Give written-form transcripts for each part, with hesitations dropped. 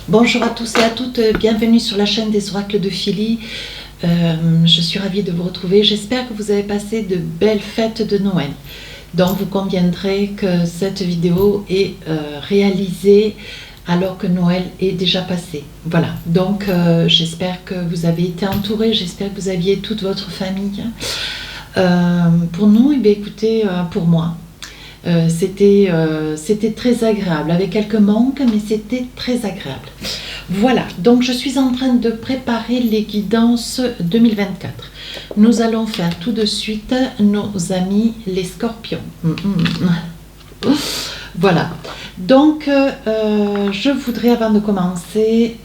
Bonjour à tous et à toutes, bienvenue sur la chaîne des oracles de Philly. Je suis ravie de vous retrouver. J'espère que vous avez passé de belles fêtes de Noël. Donc vous conviendrez que cette vidéo est réalisée alors que Noël est déjà passé. Voilà, donc j'espère que vous avez été entourés, j'espère que vous aviez toute votre famille. Pour nous, écoutez, pour moi, c'était très agréable, avec quelques manques, mais c'était très agréable. Voilà, donc je suis en train de préparer les guidances 2024. Nous allons faire tout de suite nos amis les scorpions. Voilà, donc je voudrais, avant de commencer,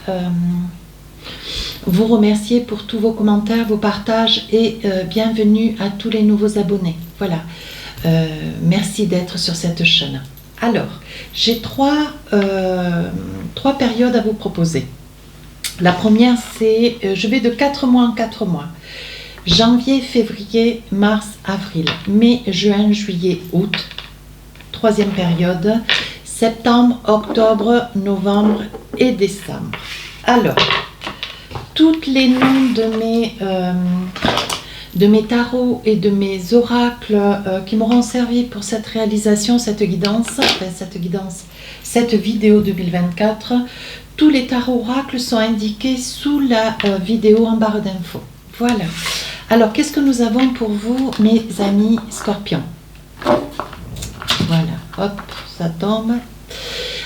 vous remercier pour tous vos commentaires, vos partages et bienvenue à tous les nouveaux abonnés. Voilà. Merci d'être sur cette chaîne. Alors, j'ai trois périodes à vous proposer. La première, c'est, je vais de 4 mois en 4 mois. Janvier, février, mars, avril, mai, juin, juillet, août. Troisième période, septembre, octobre, novembre et décembre. Alors, tous les noms de mes tarots et de mes oracles qui m'auront servi pour cette réalisation, cette vidéo 2024. Tous les tarots oracles sont indiqués sous la vidéo en barre d'infos. Voilà. Alors, qu'est-ce que nous avons pour vous, mes amis scorpions? Voilà, hop, ça tombe.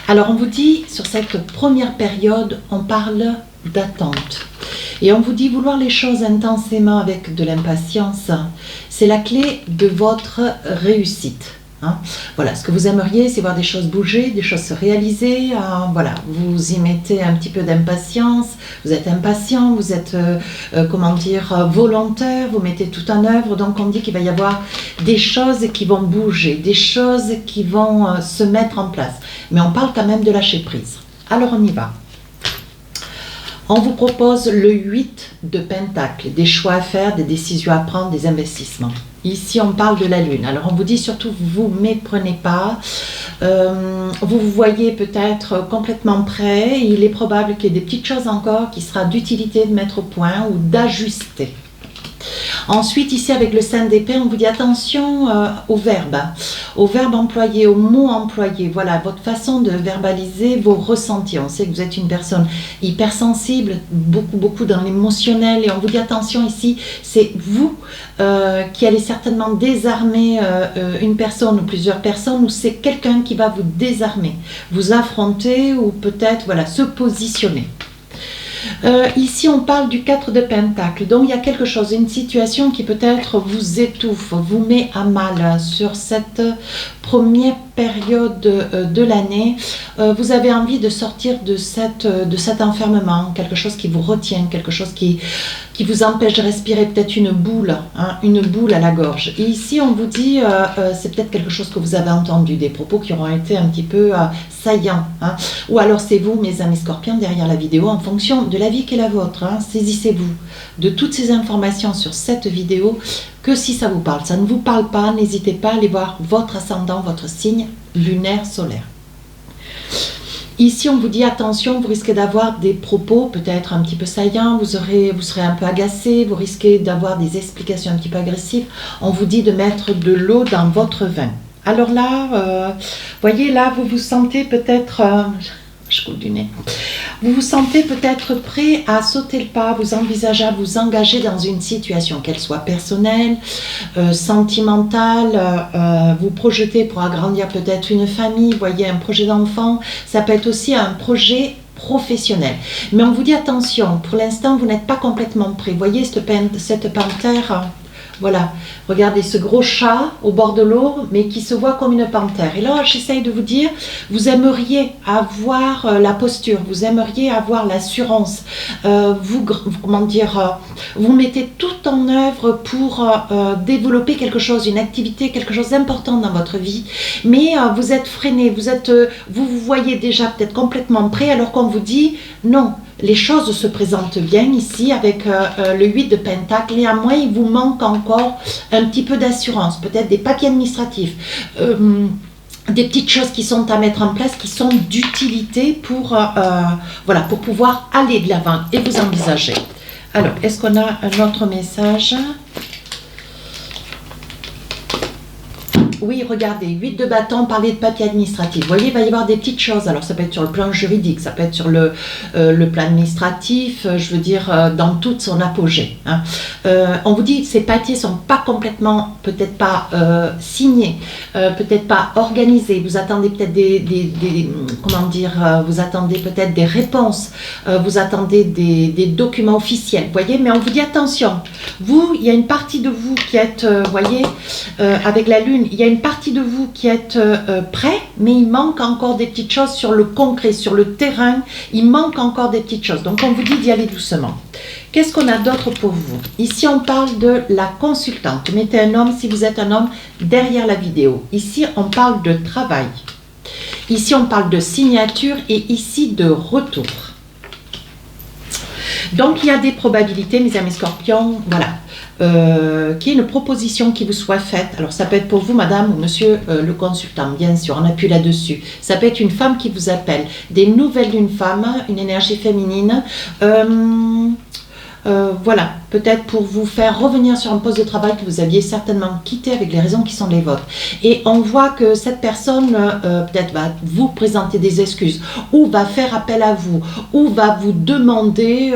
Alors, on vous dit, sur cette première période, on parle d'attente. Et on vous dit vouloir les choses intensément avec de l'impatience, c'est la clé de votre réussite. Hein. Voilà, ce que vous aimeriez, c'est voir des choses bouger, des choses se réaliser. Voilà, vous y mettez un petit peu d'impatience, vous êtes impatient, vous êtes, volontaire, vous mettez tout en œuvre. Donc on dit qu'il va y avoir des choses qui vont bouger, des choses qui vont se mettre en place. Mais on parle quand même de lâcher prise. Alors on y va. On vous propose le 8 de Pentacle, des choix à faire, des décisions à prendre, des investissements. Ici, on parle de la Lune. Alors, on vous dit surtout, vous ne méprenez pas. Vous vous voyez peut-être complètement prêt. Il est probable qu'il y ait des petites choses encore qui sera d'utilité de mettre au point ou d'ajuster. Ensuite, ici, avec le 5 d'épée, on vous dit attention au verbe employé, aux mots employés. Voilà, votre façon de verbaliser vos ressentis. On sait que vous êtes une personne hypersensible, beaucoup dans l'émotionnel. Et on vous dit attention ici, c'est vous qui allez certainement désarmer une personne ou plusieurs personnes, ou c'est quelqu'un qui va vous désarmer, vous affronter ou peut-être voilà, se positionner. Ici, on parle du 4 de Pentacle. Donc, il y a quelque chose, une situation qui peut-être vous étouffe, vous met à mal sur cette première période de l'année. Vous avez envie de sortir de cet enfermement, quelque chose qui vous retient, quelque chose qui vous empêche de respirer, peut-être une boule à la gorge. Et ici, on vous dit, c'est peut-être quelque chose que vous avez entendu, des propos qui auront été un petit peu saillants. Hein. Ou alors c'est vous, mes amis scorpions, derrière la vidéo, en fonction de la vie qui est la vôtre. Hein. Saisissez-vous de toutes ces informations sur cette vidéo, que si ça vous parle. Ça ne vous parle pas, n'hésitez pas à aller voir votre ascendant, votre signe lunaire solaire. Ici, on vous dit attention, vous risquez d'avoir des propos peut-être un petit peu saillants, vous serez un peu agacé, vous risquez d'avoir des explications un petit peu agressives. On vous dit de mettre de l'eau dans votre vin. Alors là, voyez, là, vous vous sentez peut-être... je coule du nez. Vous vous sentez peut-être prêt à sauter le pas, vous envisagez à vous engager dans une situation, qu'elle soit personnelle, sentimentale, vous projetez pour agrandir peut-être une famille, voyez un projet d'enfant, ça peut être aussi un projet professionnel. Mais on vous dit attention, pour l'instant vous n'êtes pas complètement prêt. Voyez cette panthère. Voilà, regardez ce gros chat au bord de l'eau, mais qui se voit comme une panthère. Et là, j'essaye de vous dire, vous aimeriez avoir la posture, vous aimeriez avoir l'assurance, vous mettez tout en œuvre pour développer quelque chose, une activité, quelque chose d'important dans votre vie, mais vous êtes freiné, vous vous voyez déjà peut-être complètement prêt, alors qu'on vous dit non. Les choses se présentent bien ici avec le 8 de Pentacle. Néanmoins, il vous manque encore un petit peu d'assurance, peut-être des papiers administratifs. des petites choses qui sont à mettre en place, qui sont d'utilité pour, voilà, pour pouvoir aller de l'avant et vous envisager. Alors, est-ce qu'on a un autre message? Oui, regardez, 8 de bâton, parler de papier administratif. Vous voyez, il va y avoir des petites choses. Alors, ça peut être sur le plan juridique, ça peut être sur le plan administratif, je veux dire, dans toute son apogée. Hein. On vous dit que ces papiers ne sont pas complètement, peut-être pas signés, peut-être pas organisés. Vous attendez peut-être comment dire, vous attendez peut-être des réponses, vous attendez des documents officiels. Vous voyez, mais on vous dit attention. Vous, il y a une partie de vous qui êtes, vous voyez, avec la lune, il y a une partie de vous qui êtes prêt, mais il manque encore des petites choses sur le concret, sur le terrain, il manque encore des petites choses. Donc on vous dit d'y aller doucement. Qu'est-ce qu'on a d'autre pour vous? Ici on parle de la consultante. Mettez un homme si vous êtes un homme derrière la vidéo. Ici on parle de travail. Ici on parle de signature et ici de retour. Donc il y a des probabilités, mes amis scorpions, voilà. Qu'il y ait une proposition qui vous soit faite. Alors ça peut être pour vous, madame ou monsieur le consultant, bien sûr, on appuie là-dessus. Ça peut être une femme qui vous appelle, des nouvelles d'une femme, une énergie féminine. Voilà, peut-être pour vous faire revenir sur un poste de travail que vous aviez certainement quitté avec les raisons qui sont les vôtres. Et on voit que cette personne peut-être va vous présenter des excuses ou va faire appel à vous ou va vous demander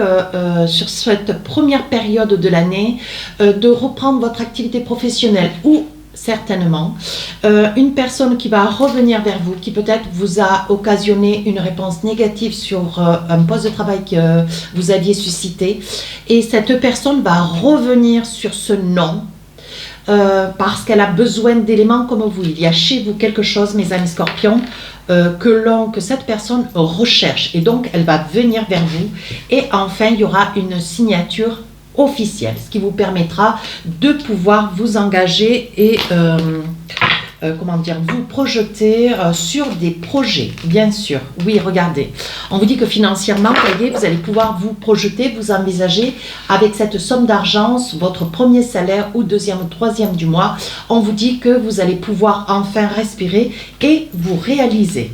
sur cette première période de l'année de reprendre votre activité professionnelle ou certainement, une personne qui va revenir vers vous, qui peut-être vous a occasionné une réponse négative sur un poste de travail que vous aviez suscité, et cette personne va revenir sur ce non, parce qu'elle a besoin d'éléments comme vous. Il y a chez vous quelque chose, mes amis scorpions, que cette personne recherche, et donc elle va venir vers vous, et enfin il y aura une signature officielle, ce qui vous permettra de pouvoir vous engager et comment dire, vous projeter sur des projets, bien sûr. Oui, regardez, on vous dit que financièrement, voyez, vous allez pouvoir vous projeter, vous envisager avec cette somme d'argent, votre premier salaire ou deuxième ou troisième du mois. On vous dit que vous allez pouvoir enfin respirer et vous réaliser.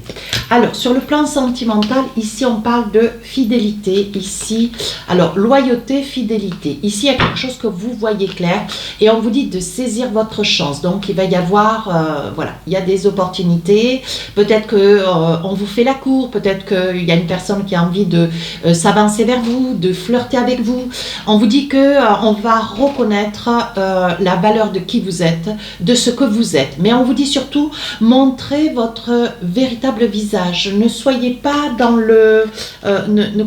Alors, sur le plan sentimental, ici, on parle de fidélité. Ici, alors, loyauté, fidélité. Ici, il y a quelque chose que vous voyez clair et on vous dit de saisir votre chance. Donc, il va y avoir, voilà, il y a des opportunités. Peut-être qu'on vous fait la cour, peut-être qu'il y a une personne qui a envie de s'avancer vers vous, de flirter avec vous. On vous dit qu'on va reconnaître la valeur de qui vous êtes, de ce que vous êtes. Mais on vous dit surtout, montrez votre véritable visage. Ne soyez pas dans le,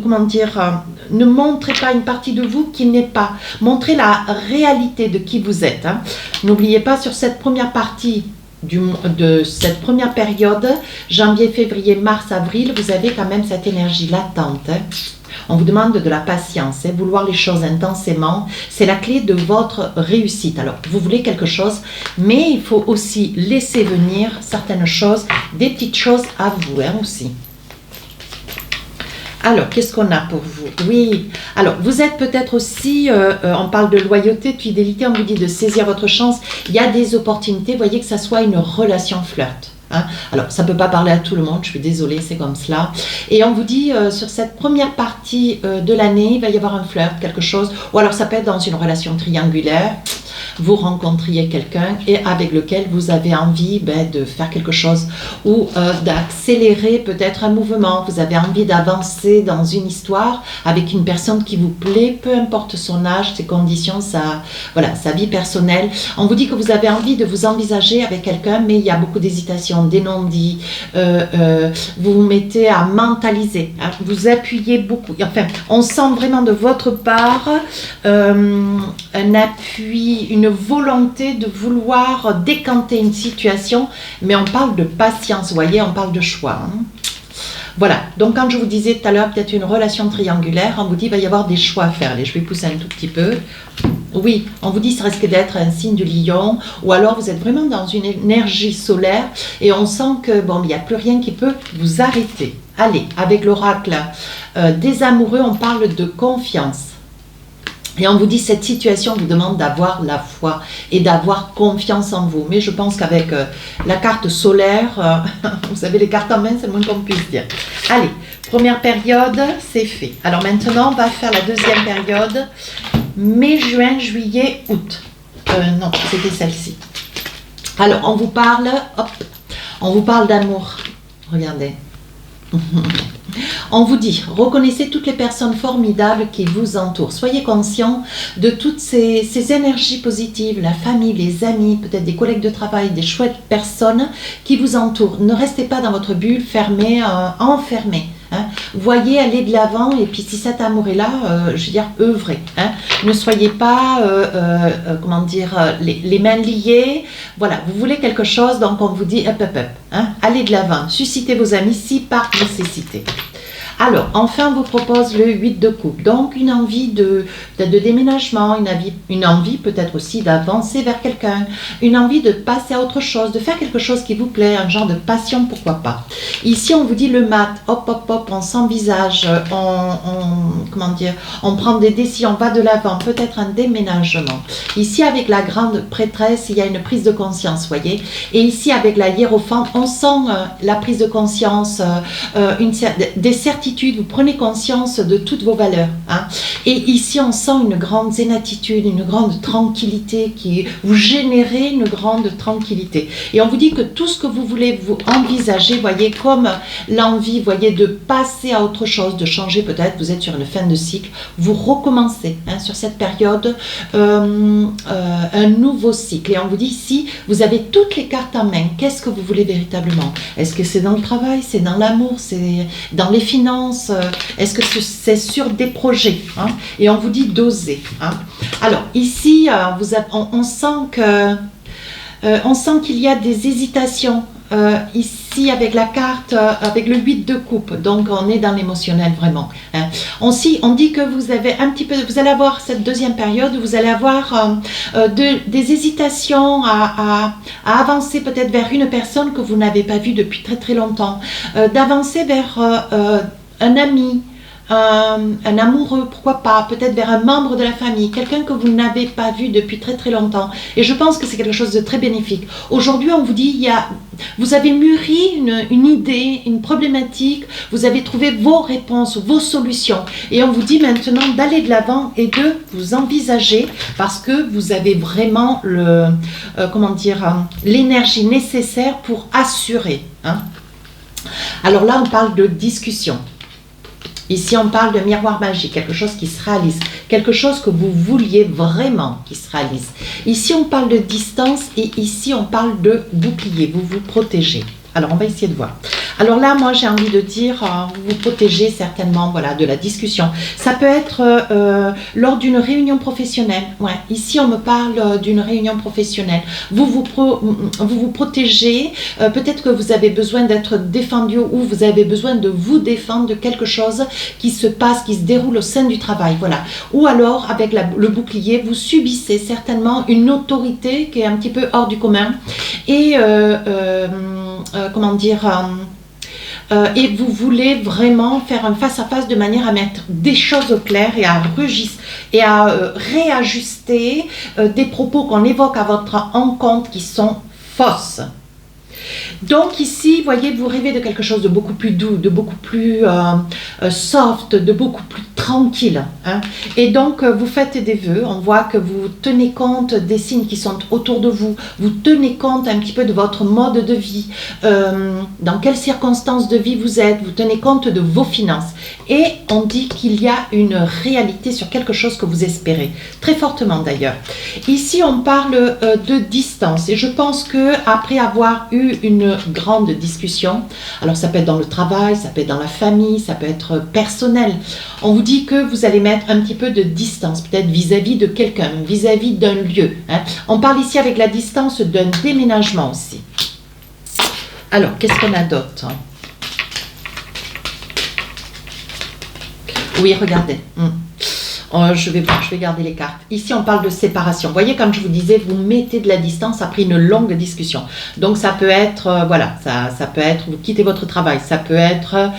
comment dire, ne montrez pas une partie de vous qui n'est pas. Montrez la réalité de qui vous êtes. Hein. N'oubliez pas, sur cette première partie de cette première période, janvier, février, mars, avril, vous avez quand même cette énergie latente. Hein. On vous demande de la patience, hein, vouloir les choses intensément, c'est la clé de votre réussite. Alors, vous voulez quelque chose, mais il faut aussi laisser venir certaines choses, des petites choses à vous hein, aussi. Alors, qu'est-ce qu'on a pour vous? Oui, alors, vous êtes peut-être aussi, on parle de loyauté, de fidélité, on vous dit de saisir votre chance. Il y a des opportunités, voyez que ça soit une relation flirt. Hein. Alors, ça ne peut pas parler à tout le monde, je suis désolée, c'est comme cela. Et on vous dit, sur cette première partie de l'année, il va y avoir un flirt, quelque chose. Ou alors, ça peut être dans une relation triangulaire. Vous rencontriez quelqu'un et avec lequel vous avez envie de faire quelque chose ou d'accélérer peut-être un mouvement. Vous avez envie d'avancer dans une histoire avec une personne qui vous plaît, peu importe son âge, ses conditions, voilà, sa vie personnelle. On vous dit que vous avez envie de vous envisager avec quelqu'un, mais il y a beaucoup d'hésitation, des non-dits. Vous vous mettez à mentaliser, hein, vous appuyez beaucoup. Enfin, on sent vraiment de votre part un appui, une volonté de vouloir décanter une situation, mais on parle de patience, vous voyez, on parle de choix. Hein. Voilà, donc quand je vous disais tout à l'heure, peut-être une relation triangulaire, on vous dit qu'il va y avoir des choix à faire. Allez, je vais pousser un tout petit peu. Oui, on vous dit que ça risque d'être un signe du lion, ou alors vous êtes vraiment dans une énergie solaire, et on sent que, bon, il n'y a plus rien qui peut vous arrêter. Allez, avec l'oracle des amoureux, on parle de confiance. Et on vous dit, cette situation vous demande d'avoir la foi et d'avoir confiance en vous. Mais je pense qu'avec la carte solaire, vous savez, les cartes en main, c'est le moins qu'on puisse dire. Allez, première période, c'est fait. Alors maintenant, on va faire la deuxième période, mai, juin, juillet, août. Non, c'était celle-ci. Alors, on vous parle, hop, on vous parle d'amour. Regardez. On vous dit, reconnaissez toutes les personnes formidables qui vous entourent. Soyez conscient de toutes ces énergies positives, la famille, les amis, peut-être des collègues de travail, des chouettes personnes qui vous entourent. Ne restez pas dans votre bulle fermée, enfermée. Hein. Voyez aller de l'avant et puis si cet amour est là, je veux dire, œuvrez. Hein. Ne soyez pas, comment dire, les mains liées. Voilà, vous voulez quelque chose, donc on vous dit, hop, hop, hop. Hein. Allez de l'avant, suscitez vos amis si par nécessité. Alors, enfin, on vous propose le 8 de coupe. Donc, une envie de déménagement, une envie peut-être aussi d'avancer vers quelqu'un, une envie de passer à autre chose, de faire quelque chose qui vous plaît, un genre de passion, pourquoi pas. Ici, on vous dit le mat, hop, hop, hop, on s'envisage, comment dire, on prend des décisions, on va de l'avant, peut-être un déménagement. Ici, avec la grande prêtresse, il y a une prise de conscience, voyez. Et ici, avec la hiérophante, on sent la prise de conscience, des certitudes. Vous prenez conscience de toutes vos valeurs. Hein. Et ici, on sent une grande zénatitude, une grande tranquillité, vous générez une grande tranquillité. Et on vous dit que tout ce que vous voulez vous envisager, voyez, comme l'envie, voyez, de passer à autre chose, de changer peut-être, vous êtes sur une fin de cycle, vous recommencez hein, sur cette période un nouveau cycle. Et on vous dit ici, vous avez toutes les cartes en main. Qu'est-ce que vous voulez véritablement? Est-ce que c'est dans le travail, c'est dans l'amour, c'est dans les finances? Est-ce que c'est sur des projets hein? Et on vous dit d'oser. Hein? Alors ici, on sent qu'il y a des hésitations. Ici avec la carte, avec le 8 de coupe, donc on est dans l'émotionnel vraiment. Hein. On dit que vous avez un petit peu, vous allez avoir cette deuxième période, vous allez avoir des hésitations à avancer peut-être vers une personne que vous n'avez pas vue depuis très très longtemps, d'avancer vers un ami, un amoureux, pourquoi pas, peut-être vers un membre de la famille, quelqu'un que vous n'avez pas vu depuis très très longtemps. Et je pense que c'est quelque chose de très bénéfique. Aujourd'hui, on vous dit, vous avez mûri une idée, une problématique, vous avez trouvé vos réponses, vos solutions. Et on vous dit maintenant d'aller de l'avant et de vous envisager parce que vous avez vraiment l'énergie nécessaire pour assurer. Hein. Alors là, on parle de discussion. Ici, on parle de miroir magique, quelque chose qui se réalise, quelque chose que vous vouliez vraiment qui se réalise. Ici, on parle de distance et ici, on parle de bouclier, vous vous protégez. Alors, on va essayer de voir. Alors là, moi, j'ai envie de dire, vous vous protégez certainement voilà, de la discussion. Ça peut être lors d'une réunion professionnelle. Ouais, ici, on me parle d'une réunion professionnelle. Vous vous protégez. Peut-être que vous avez besoin d'être défendu ou vous avez besoin de vous défendre de quelque chose qui se passe, qui se déroule au sein du travail. Voilà. Ou alors, avec le bouclier, vous subissez certainement une autorité qui est un petit peu hors du commun. Et, et vous voulez vraiment faire un face-à-face de manière à mettre des choses au clair et à réajuster des propos qu'on évoque à votre encontre qui sont fausses. Donc ici, voyez, vous rêvez de quelque chose de beaucoup plus doux, de beaucoup plus soft, de beaucoup plus tranquille. Hein. Et donc, vous faites des vœux, on voit que vous tenez compte des signes qui sont autour de vous, vous tenez compte un petit peu de votre mode de vie, dans quelles circonstances de vie vous êtes, vous tenez compte de vos finances. Et on dit qu'il y a une réalité sur quelque chose que vous espérez, très fortement d'ailleurs. Ici, on parle de distance et je pense que après avoir eu une grande discussion, alors ça peut être dans le travail, ça peut être dans la famille, ça peut être personnel, on vous dit que vous allez mettre un petit peu de distance, peut-être vis-à-vis de quelqu'un, vis-à-vis d'un lieu. Hein. On parle ici avec la distance d'un déménagement aussi. Alors, qu'est-ce qu'on a d'autre? Oui, regardez. Je vais garder les cartes. Ici, on parle de séparation. Vous voyez, comme je vous disais, vous mettez de la distance après une longue discussion. Donc, ça peut être, voilà, ça peut être, vous quittez votre travail, ça peut être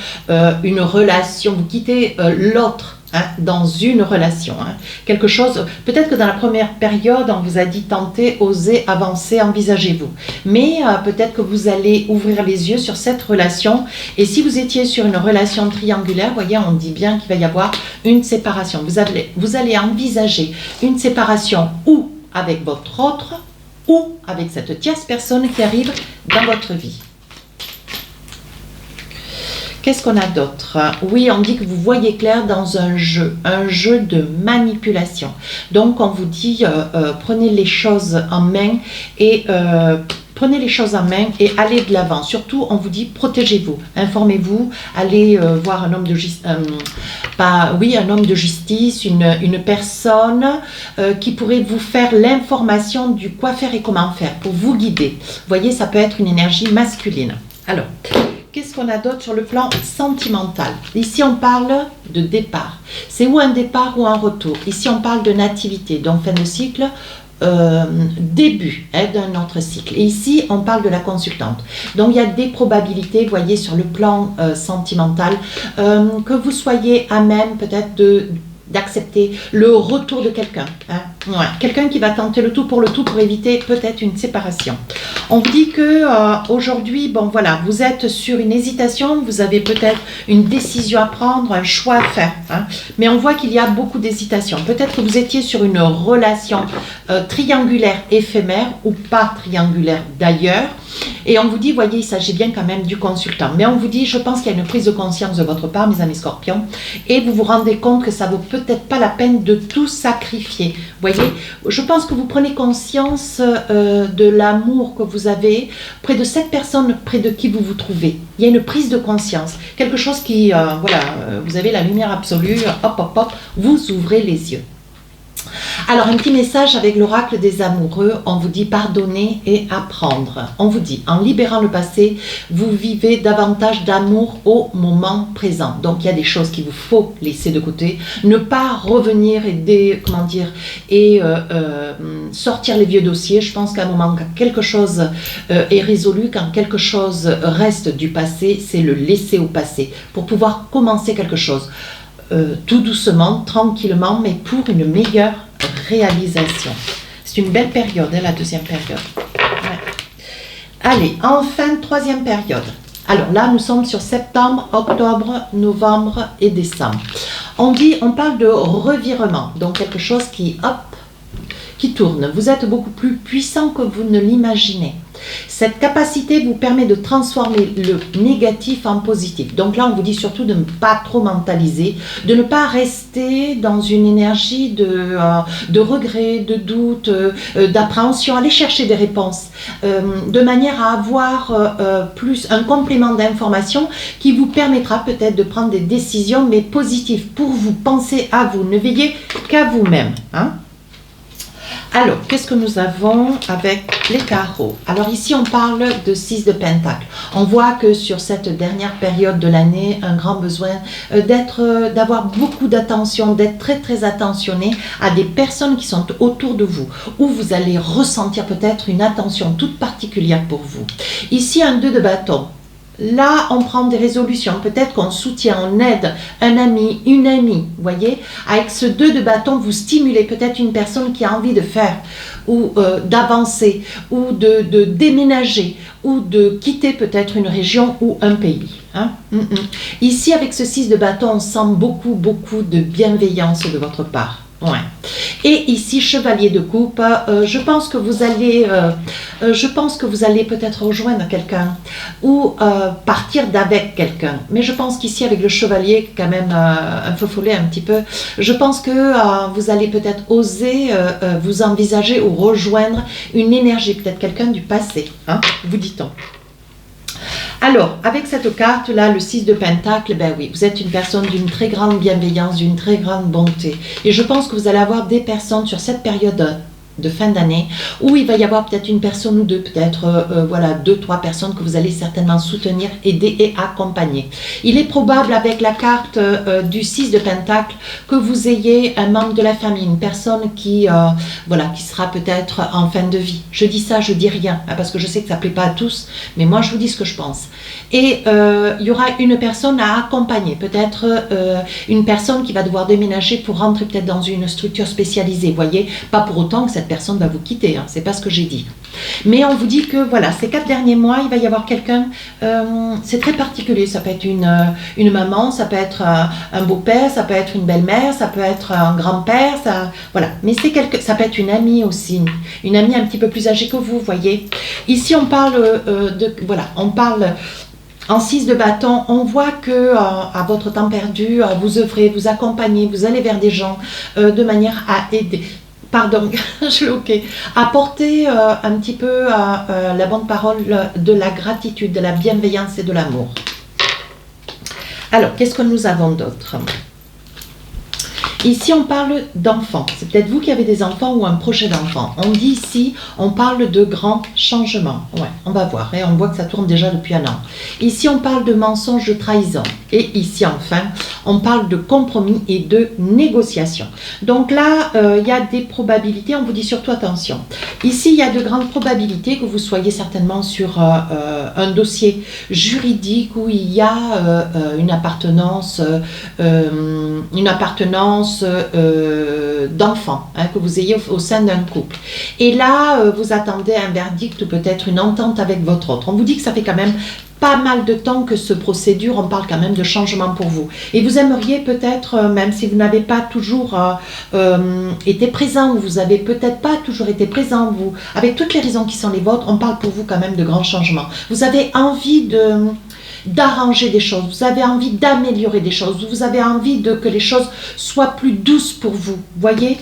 une relation, vous quittez l'autre. Hein, dans une relation, hein. Quelque chose, peut-être que dans la première période, on vous a dit tentez, osez, avancez, envisagez-vous. Mais peut-être que vous allez ouvrir les yeux sur cette relation. Et si vous étiez sur une relation triangulaire, vous voyez, on dit bien qu'il va y avoir une séparation. Vous allez envisager une séparation ou avec votre autre ou avec cette tierce personne qui arrive dans votre vie. Qu'est-ce qu'on a d'autre? Oui, on dit que vous voyez clair dans un jeu de manipulation. Donc, on vous dit, prenez les choses en main et allez de l'avant. Surtout, on vous dit, protégez-vous, informez-vous, allez voir un homme de justice, un homme de justice, une personne qui pourrait vous faire l'information du quoi faire et comment faire pour vous guider. Vous voyez, ça peut être une énergie masculine. Alors, qu'est-ce qu'on a d'autre sur le plan sentimental? Ici, on parle de départ. C'est ou un départ ou un retour. Ici, on parle de nativité, donc fin de cycle, début d'un autre cycle. Et ici, on parle de la consultante. Donc, il y a des probabilités, vous voyez, sur le plan sentimental, que vous soyez à même peut-être d'accepter le retour de quelqu'un. Hein? Ouais. Quelqu'un qui va tenter le tout pour éviter peut-être une séparation. On vous dit que aujourd'hui, bon voilà, vous êtes sur une hésitation, vous avez peut-être une décision à prendre, un choix à faire. Hein? Mais on voit qu'il y a beaucoup d'hésitation. Peut-être que vous étiez sur une relation triangulaire éphémère ou pas triangulaire d'ailleurs. Et on vous dit, voyez, il s'agit bien quand même du consultant. Mais on vous dit, je pense qu'il y a une prise de conscience de votre part, mes amis scorpions, et vous vous rendez compte que ça vaut peut-être pas la peine de tout sacrifier. Vous voyez, je pense que vous prenez conscience de l'amour que vous avez près de cette personne près de qui vous vous trouvez. Il y a une prise de conscience, quelque chose qui, vous avez la lumière absolue, hop, hop, hop, vous ouvrez les yeux. Alors, un petit message avec l'oracle des amoureux, on vous dit pardonner et apprendre. On vous dit, en libérant le passé, vous vivez davantage d'amour au moment présent. Donc, il y a des choses qu'il vous faut laisser de côté, ne pas revenir et sortir les vieux dossiers. Je pense qu'à un moment, quand quelque chose est résolu, quand quelque chose reste du passé, c'est le laisser au passé pour pouvoir commencer quelque chose. Tout doucement, tranquillement, mais pour une meilleure réalisation. C'est une belle période, hein, la deuxième période. Ouais. Allez, enfin, troisième période. Alors là, nous sommes sur septembre, octobre, novembre et décembre. On parle de revirement, donc quelque chose qui tourne. Vous êtes beaucoup plus puissant que vous ne l'imaginez. Cette capacité vous permet de transformer le négatif en positif. Donc là, on vous dit surtout de ne pas trop mentaliser, de ne pas rester dans une énergie de regret, de doute, d'appréhension. Allez chercher des réponses de manière à avoir plus un complément d'information qui vous permettra peut-être de prendre des décisions, mais positives pour vous. Pensez à vous, ne veillez qu'à vous-même. Hein? Alors, qu'est-ce que nous avons avec les tarots? Alors ici, on parle de 6 de Pentacle. On voit que sur cette dernière période de l'année, un grand besoin d'avoir beaucoup d'attention, d'être très très attentionné à des personnes qui sont autour de vous, où vous allez ressentir peut-être une attention toute particulière pour vous. Ici, un 2 de bâton. Là, on prend des résolutions. Peut-être qu'on soutient, on aide un ami, une amie. Vous voyez, avec ce 2 de bâton, vous stimulez peut-être une personne qui a envie de faire ou d'avancer ou de déménager ou de quitter peut-être une région ou un pays. Hein? Ici, avec ce 6 de bâton, on sent beaucoup, beaucoup de bienveillance de votre part. Ouais. Et ici, chevalier de coupe, je pense que vous allez peut-être rejoindre quelqu'un ou partir d'avec quelqu'un. Mais je pense qu'ici, avec le chevalier, quand même un feu follet un petit peu, je pense que vous allez peut-être oser vous envisager ou rejoindre une énergie, peut-être quelqu'un du passé, hein, vous dit-on. Alors, avec cette carte-là, le 6 de Pentacle, ben oui, vous êtes une personne d'une très grande bienveillance, d'une très grande bonté. Et je pense que vous allez avoir des personnes sur cette période de fin d'année, où il va y avoir peut-être une personne ou deux, peut-être voilà, 2-3 personnes que vous allez certainement soutenir, aider et accompagner. Il est probable avec la carte du 6 de Pentacle que vous ayez un membre de la famille, une personne qui, voilà, qui sera peut-être en fin de vie. Je dis ça, je dis rien, hein, parce que je sais que ça ne plaît pas à tous, mais moi je vous dis ce que je pense. Et il y aura une personne à accompagner, peut-être une personne qui va devoir déménager pour rentrer peut-être dans une structure spécialisée, voyez, pas pour autant que cette personne va vous quitter, hein, c'est pas ce que j'ai dit. Mais on vous dit que voilà, ces 4 derniers mois, il va y avoir quelqu'un, c'est très particulier, ça peut être une maman, ça peut être un beau-père, ça peut être une belle-mère, ça peut être un grand-père, ça, voilà. Mais ça peut être une amie aussi, une amie un petit peu plus âgée que vous, voyez. Ici, on parle voilà, on parle en 6 de bâton, on voit que à votre temps perdu, vous œuvrez, vous accompagnez, vous allez vers des gens de manière à aider. Pardon, je suis ok. Apporter un petit peu la bonne parole, de la gratitude, de la bienveillance et de l'amour. Alors, qu'est-ce que nous avons d'autre ? Ici, on parle d'enfants. C'est peut-être vous qui avez des enfants ou un projet d'enfant. On dit ici, on parle de grands changements. Ouais, on va voir. Et on voit que ça tourne déjà depuis un an. Ici, on parle de mensonges, de trahison. Et ici, enfin, on parle de compromis et de négociation. Donc là, il y a des probabilités. On vous dit surtout attention. Ici, il y a de grandes probabilités que vous soyez certainement sur un dossier juridique où il y a une appartenance d'enfants, hein, que vous ayez au sein d'un couple. Et là, vous attendez un verdict ou peut-être une entente avec votre autre. On vous dit que ça fait quand même pas mal de temps que ce procédure, on parle quand même de changement pour vous. Et vous aimeriez peut-être, même si vous n'avez pas toujours été présent, ou vous n'avez peut-être pas toujours été présent, vous, avec toutes les raisons qui sont les vôtres, on parle pour vous quand même de grands changements. Vous avez envie d'arranger des choses, vous avez envie d'améliorer des choses, vous avez envie que les choses soient plus douces pour vous, voyez,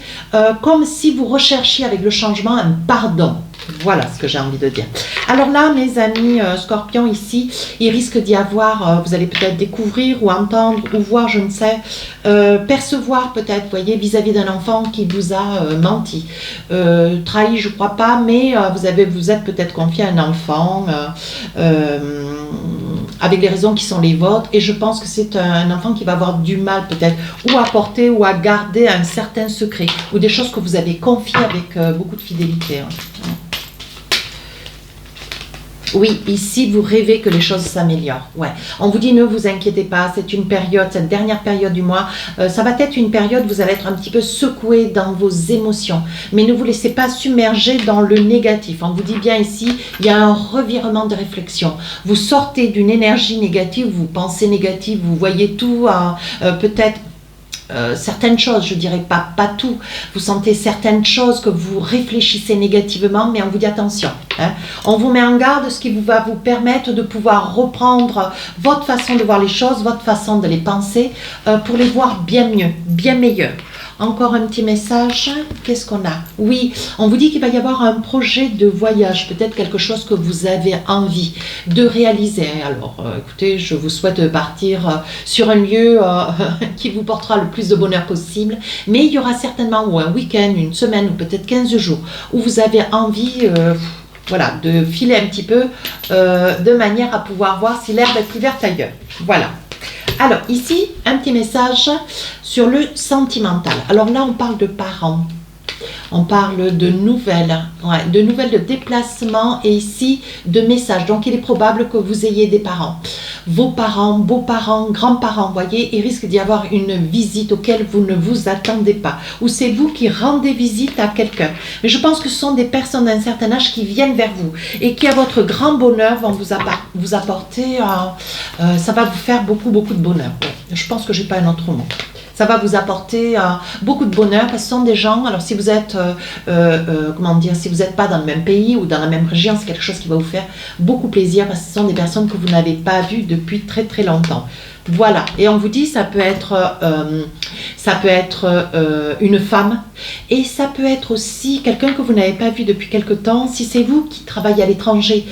comme si vous recherchiez avec le changement un pardon. Voilà ce que j'ai envie de dire. Alors là, mes amis scorpions, ici, il risque d'y avoir, vous allez peut-être découvrir ou entendre ou voir, je ne sais, percevoir peut-être, voyez, vis-à-vis d'un enfant qui vous a menti. Trahi, je ne crois pas, mais vous êtes peut-être confié à un enfant avec les raisons qui sont les vôtres, et je pense que c'est un enfant qui va avoir du mal peut-être ou à porter ou à garder un certain secret, ou des choses que vous avez confiées avec beaucoup de fidélité. Hein. Oui, ici, vous rêvez que les choses s'améliorent. Ouais. On vous dit, ne vous inquiétez pas, c'est une période, cette dernière période du mois, ça va être une période où vous allez être un petit peu secoué dans vos émotions. Mais ne vous laissez pas submerger dans le négatif. On vous dit bien ici, il y a un revirement de réflexion. Vous sortez d'une énergie négative, vous pensez négative, vous voyez tout, peut-être... certaines choses, je dirais pas tout, vous sentez certaines choses que vous réfléchissez négativement, mais on vous dit attention, hein. On vous met en garde, ce qui va vous permettre de pouvoir reprendre votre façon de voir les choses, votre façon de les penser, pour les voir bien mieux, bien meilleur. Encore un petit message, qu'est-ce qu'on a? Oui, on vous dit qu'il va y avoir un projet de voyage, peut-être quelque chose que vous avez envie de réaliser. Alors, écoutez, je vous souhaite de partir sur un lieu qui vous portera le plus de bonheur possible, mais il y aura certainement ou un week-end, une semaine ou peut-être 15 jours où vous avez envie... voilà, de filer un petit peu de manière à pouvoir voir si l'herbe est plus verte ailleurs. Voilà. Alors ici, un petit message sur le sentimental. Alors là, on parle de parents. On parle de nouvelles, de déplacements et ici de messages. Donc il est probable que vous ayez des parents. Vos parents, beaux-parents, grands-parents, voyez, il risque d'y avoir une visite auquel vous ne vous attendez pas. Ou c'est vous qui rendez visite à quelqu'un. Mais je pense que ce sont des personnes d'un certain âge qui viennent vers vous et qui, à votre grand bonheur, vont vous apporter, ça va vous faire beaucoup de bonheur. Ouais. Je pense que je n'ai pas un autre mot. Ça va vous apporter beaucoup de bonheur, parce que ce sont des gens, alors si vous êtes, comment dire, si vous n'êtes pas dans le même pays ou dans la même région, c'est quelque chose qui va vous faire beaucoup plaisir, parce que ce sont des personnes que vous n'avez pas vues depuis très longtemps. Voilà, et on vous dit ça peut être une femme, et ça peut être aussi quelqu'un que vous n'avez pas vu depuis quelque temps, si c'est vous qui travaillez à l'étranger,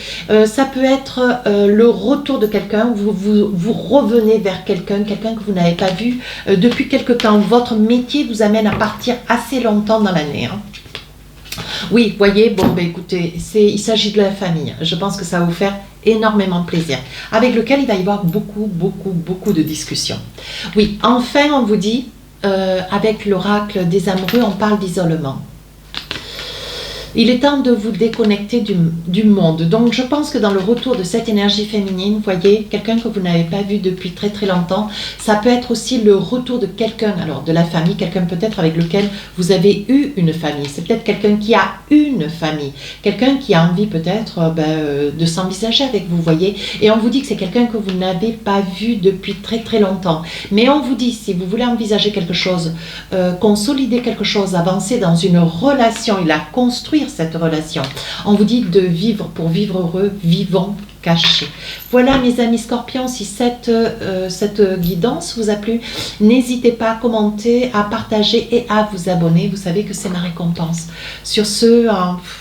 ça peut être le retour de quelqu'un, vous revenez vers quelqu'un que vous n'avez pas vu depuis quelque temps. Votre métier vous amène à partir assez longtemps dans l'année, hein. Oui, voyez, bon, ben écoutez, il s'agit de la famille. Je pense que ça va vous faire énormément plaisir, avec lequel il va y avoir beaucoup de discussions. Oui, enfin, on vous dit, avec l'oracle des amoureux, on parle d'isolement. Il est temps de vous déconnecter du monde. Donc, je pense que dans le retour de cette énergie féminine, vous voyez, quelqu'un que vous n'avez pas vu depuis très longtemps, ça peut être aussi le retour de quelqu'un, alors de la famille, quelqu'un peut-être avec lequel vous avez eu une famille. C'est peut-être quelqu'un qui a une famille, quelqu'un qui a envie peut-être de s'envisager avec vous, voyez. Et on vous dit que c'est quelqu'un que vous n'avez pas vu depuis très longtemps. Mais on vous dit, si vous voulez envisager quelque chose, consolider quelque chose, avancer dans une relation, il a construit cette relation. On vous dit de vivre pour vivre heureux, vivons cachés. Voilà mes amis scorpions, si cette guidance vous a plu, n'hésitez pas à commenter, à partager et à vous abonner. Vous savez que c'est ma récompense. Sur ce,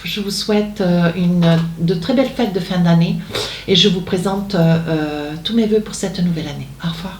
je vous souhaite de très belles fêtes de fin d'année et je vous présente tous mes vœux pour cette nouvelle année. Au revoir.